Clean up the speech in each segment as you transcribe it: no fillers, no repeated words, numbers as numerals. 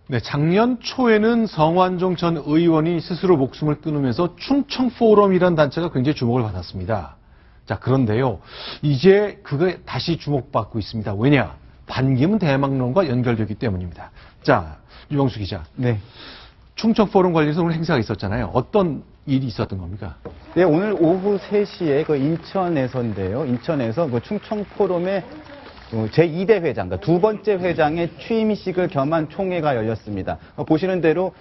네, 작년 초에는 성완종 전 의원이 스스로 목숨을 끊으면서 충청포럼이라는 단체가 굉장히 주목을 받았습니다. 자, 그런데요, 이제 그게 다시 주목받고 있습니다. 왜냐? 반기문 대망론과 연결되기 때문입니다. 자, 유병수 기자. 네. 충청포럼 관련해서 오늘 행사가 있었잖아요. 어떤 일이 있었던 겁니까? 네, 오늘 오후 3시에 그 인천에서인데요. 인천에서 그 충청포럼의 제2대 회장, 그러니까 두 번째 회장의 취임식을 겸한 총회가 열렸습니다. 보시는 대로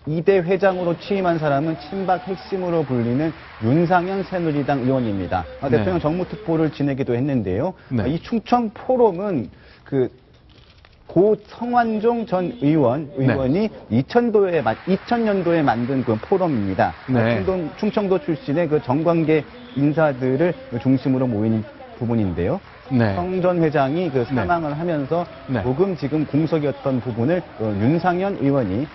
2대 회장으로 취임한 사람은 친박 핵심으로 불리는 윤상현 새누리당 의원입니다. 네. 대통령 정무특보를 지내기도 했는데요. 네. 이 충청포럼은 고 성완종 전 의원이 2000년도에 만든 그 포럼입니다. 네. 충청도 출신의 그 정관계 인사들을 중심으로 모인 부분인데요. 네. 성 전 회장이 그 사망을 하면서 네. 지금 공석이었던 부분을 윤상현 의원이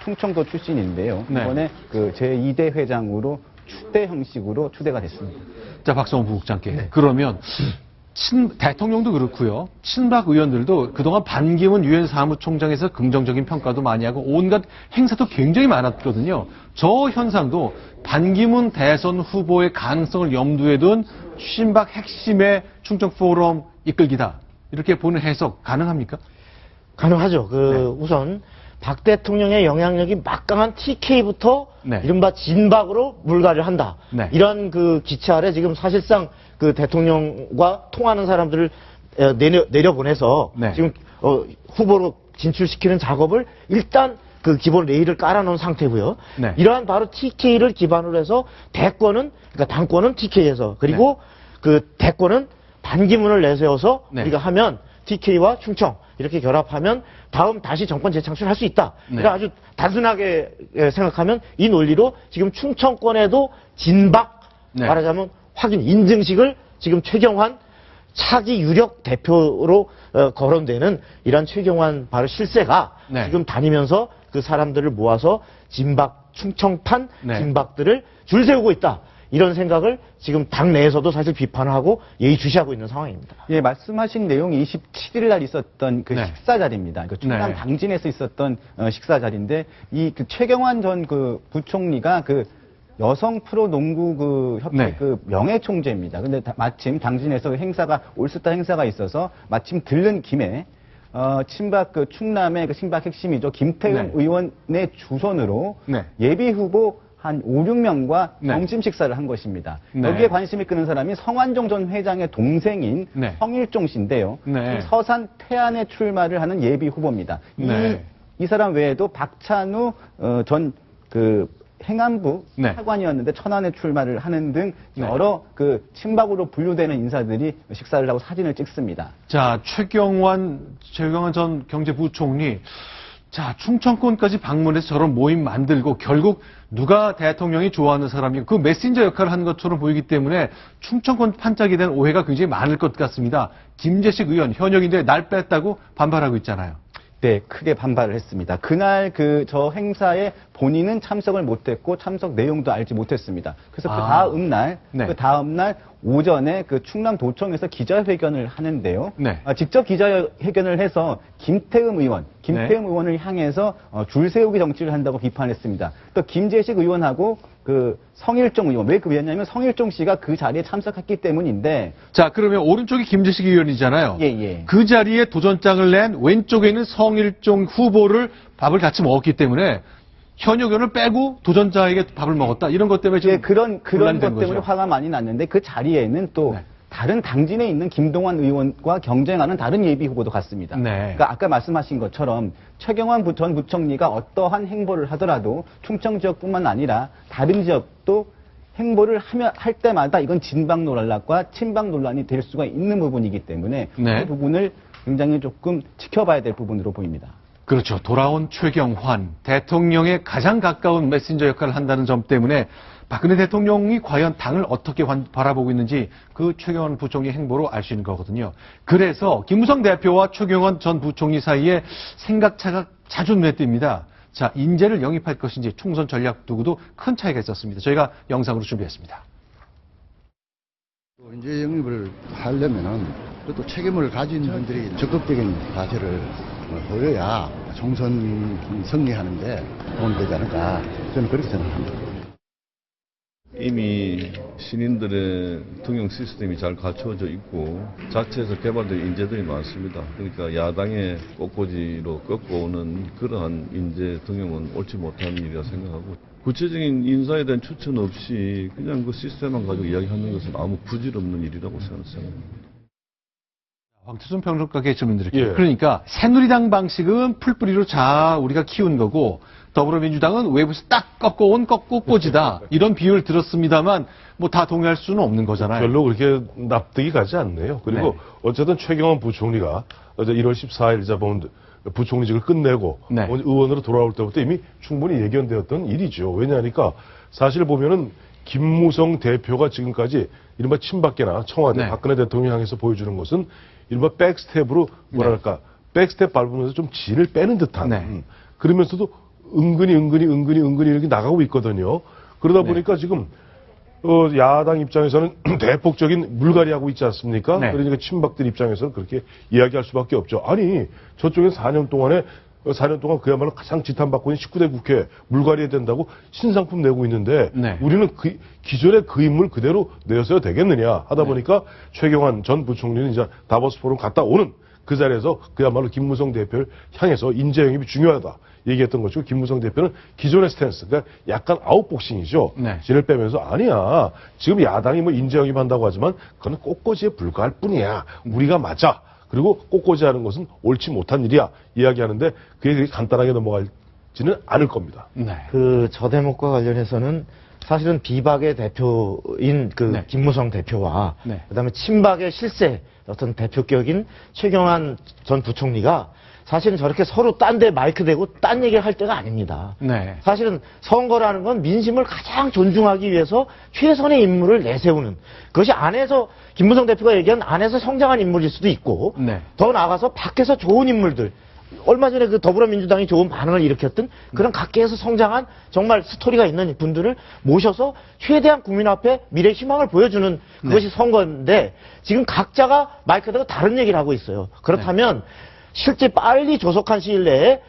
충청도 출신인데요. 네. 이번에 그 제2대 회장으로 추대 형식으로 추대가 됐습니다. 자, 박성원 부국장께. 네. 그러면 대통령도 그렇고요. 친박 의원들도 그동안 반기문 유엔 사무총장에서 긍정적인 평가도 많이 하고 온갖 행사도 굉장히 많았거든요. 저 현상도 반기문 대선 후보의 가능성을 염두에 둔 친박 핵심의 충청포럼 이끌기다. 이렇게 보는 해석 가능합니까? 가능하죠. 우선 박 대통령의 영향력이 막강한 TK부터 네. 이른바 진박으로 물갈이를 한다. 네. 이런 그 기체 아래 지금 사실상 그 대통령과 통하는 사람들을 내려보내서 네. 지금 후보로 진출시키는 작업을 일단 그 기본 레일을 깔아놓은 상태고요. 네. 이러한 바로 TK를 기반으로 해서 그러니까 당권은 TK에서 그리고 그 대권은 반기문을 내세워서 네. 우리가 하면 TK와 충청 이렇게 결합하면 다음 다시 정권 재창출할 수 있다. 네. 그러니까 아주 단순하게 생각하면 이 논리로 지금 충청권에도 진박 네. 말하자면 확인 인증식을 지금 최경환 차기 유력 대표로 거론되는 이런 최경환 바로 실세가 네. 지금 다니면서 그 사람들을 모아서 진박 충청판 네. 진박들을 줄 세우고 있다. 이런 생각을 지금 당 내에서도 사실 비판을 하고 예의주시하고 있는 상황입니다. 예, 말씀하신 내용이 27일 날 있었던 그 네. 식사 자리입니다. 그 충남 네. 당진에서 있었던 식사 자리인데 이 그 최경환 전 그 부총리가 그 여성 프로 농구 그 협회 네. 그 명예 총재입니다. 근데 마침 당진에서 행사가 올스타 행사가 있어서 마침 들른 김에 친박 그 충남의 그 친박 핵심이죠. 김태흠 네. 의원의 주선으로 네. 예비 후보 한 5, 6명과 네. 점심 식사를 한 것입니다. 네. 여기에 관심이 끄는 사람이 성완종 전 회장의 동생인 네. 성일종 씨인데요. 네. 서산 태안에 출마를 하는 예비 후보입니다. 네. 이 사람 외에도 박찬우 전 그 행안부 네. 차관이었는데 천안에 출마를 하는 등 네. 여러 그 친박으로 분류되는 인사들이 식사를 하고 사진을 찍습니다. 자, 최경환 전 경제부총리. 자, 충청권까지 방문해서 저런 모임 만들고 결국 누가 대통령이 좋아하는 사람이고 그 메신저 역할을 하는 것처럼 보이기 때문에 충청권 판짝이 된 오해가 굉장히 많을 것 같습니다. 김재식 의원 현역인데 날 뺐다고 반발하고 있잖아요. 네, 크게 반발을 했습니다. 그날 저 행사에 본인은 참석을 못했고 참석 내용도 알지 못했습니다. 그래서 그 다음 날 오전에 그 충남도청에서 기자회견을 하는데요. 네. 직접 기자회견을 해서 김태흠 의원을 향해서 줄 세우기 정치를 한다고 비판했습니다. 또 김재식 의원하고 그 성일종 의원, 왜 그랬냐면 성일종 씨가 그 자리에 참석했기 때문인데. 자, 그러면 오른쪽이 김재식 의원이잖아요. 예. 그 자리에 도전장을 낸 왼쪽에는 성일종 후보를 밥을 같이 먹었기 때문에 현역 의원을 빼고 도전자에게 밥을 먹었다. 이런 것 때문에 지금 그런 것 때문에 거죠. 화가 많이 났는데 그 자리에는 또 네. 다른 당진에 있는 김동완 의원과 경쟁하는 다른 예비 후보도 갔습니다. 네. 그러니까 아까 말씀하신 것처럼 최경환 전 부총리가 어떠한 행보를 하더라도 충청 지역뿐만 아니라 다른 지역도 행보를 할 때마다 이건 진박 논란과 친박 논란이 될 수가 있는 부분이기 때문에 네. 그 부분을 굉장히 조금 지켜봐야 될 부분으로 보입니다. 그렇죠. 돌아온 최경환 대통령에 가장 가까운 메신저 역할을 한다는 점 때문에 박근혜 대통령이 과연 당을 어떻게 바라보고 있는지 그 최경환 부총리 행보로 알 수 있는 거거든요. 그래서 김무성 대표와 최경환 전 부총리 사이에 생각차가 자주 눈에 띕니다. 자, 인재를 영입할 것인지 총선 전략 두고도 큰 차이가 있었습니다. 저희가 영상으로 준비했습니다. 인재 영입을 하려면은 또 책임을 가진 분들이 적극적인 자세를 보여야 총선 승리하는데 도움이 되지 않을까 저는 그렇게 생각합니다. 이미 신인들의 등용 시스템이 잘 갖춰져 있고 자체에서 개발된 인재들이 많습니다. 그러니까 야당의 꽃꽂이로 꺾어오는 그러한 인재 등용은 옳지 못한 일이라 생각하고 구체적인 인사에 대한 추천 없이 그냥 그 시스템만 가지고 이야기하는 것은 아무 부질없는 일이라고 생각합니다. 황태순 평론가께 질문 드릴게요. 예. 그러니까 새누리당 방식은 풀뿌리로 우리가 키운 거고 더불어민주당은 외부에서 딱 꺾어온 꺾고꽂이다. 이런 비유를 들었습니다만 뭐 다 동의할 수는 없는 거잖아요. 별로 그렇게 납득이 가지 않네요. 그리고 네. 어쨌든 최경환 부총리가 어제 1월 14일 잡은 부총리직을 끝내고 네. 의원으로 돌아올 때부터 이미 충분히 예견되었던 일이죠. 왜냐하니까 사실 보면은 김무성 대표가 지금까지 이른바 친박계나 청와대 네. 박근혜 대통령 향해서 보여주는 것은 이른바 백스텝으로 뭐랄까 백스텝 밟으면서 좀 진을 빼는 듯한 네. 그러면서도 은근히 이렇게 나가고 있거든요. 그러다 보니까 지금 야당 입장에서는 대폭적인 물갈이하고 있지 않습니까? 네. 그러니까 친박들 입장에서는 그렇게 이야기할 수밖에 없죠. 아니 저쪽엔 4년 동안 그야말로 가장 지탄받고 있는 19대 국회 물갈이해야 된다고 신상품 내고 있는데 네. 우리는 기존의 그 인물 그대로 내었어야 되겠느냐 하다 보니까 최경환 전 부총리는 이제 다보스 포럼 갔다 오는 그 자리에서 그야말로 김무성 대표를 향해서 인재 영입이 중요하다 얘기했던 것이고 김무성 대표는 기존의 스탠스 그러니까 약간 아웃복싱이죠. 네. 진을 빼면서 아니야 지금 야당이 뭐 인재 영입한다고 하지만 그건 꽃꽂이에 불과할 뿐이야. 우리가 맞아. 그리고 꽃꽂이하는 것은 옳지 못한 일이야 이야기하는데 그게 간단하게 넘어갈지는 않을 겁니다. 네. 그 저 대목과 관련해서는 사실은 비박의 대표인 그 네. 김무성 대표와 네. 그다음에 친박의 실세 어떤 대표격인 최경환 전 부총리가 사실은 저렇게 서로 딴 데 마이크 대고 딴 얘기를 할 때가 아닙니다. 네. 사실은 선거라는 건 민심을 가장 존중하기 위해서 최선의 인물을 내세우는 그것이 안에서 김무성 대표가 얘기한 안에서 성장한 인물일 수도 있고 네. 더 나아가서 밖에서 좋은 인물들 얼마 전에 그 더불어민주당이 좋은 반응을 일으켰던 그런 각계에서 성장한 정말 스토리가 있는 분들을 모셔서 최대한 국민 앞에 미래 희망을 보여주는 그것이 선거인데 지금 각자가 마이크 대고 다른 얘기를 하고 있어요. 그렇다면 실제 빨리 조속한 시일 내에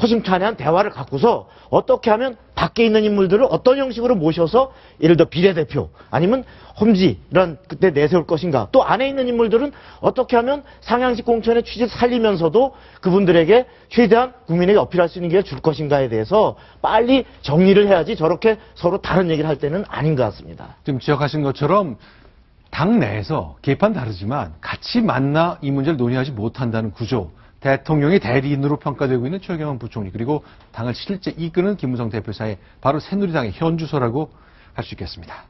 허심탄회한 대화를 갖고서 어떻게 하면 밖에 있는 인물들을 어떤 형식으로 모셔서 예를 들어 비례대표 아니면 험지 이런 그때 내세울 것인가 또 안에 있는 인물들은 어떻게 하면 상향식 공천의 취지를 살리면서도 그분들에게 최대한 국민에게 어필할 수 있는 기회를 줄 것인가에 대해서 빨리 정리를 해야지 저렇게 서로 다른 얘기를 할 때는 아닌 것 같습니다. 지금 지적하신 것처럼 당 내에서 계판 다르지만 같이 만나 이 문제를 논의하지 못한다는 구조. 대통령의 대리인으로 평가되고 있는 최경환 부총리 그리고 당을 실제 이끄는 김무성 대표 사이 바로 새누리당의 현주소라고 할 수 있겠습니다.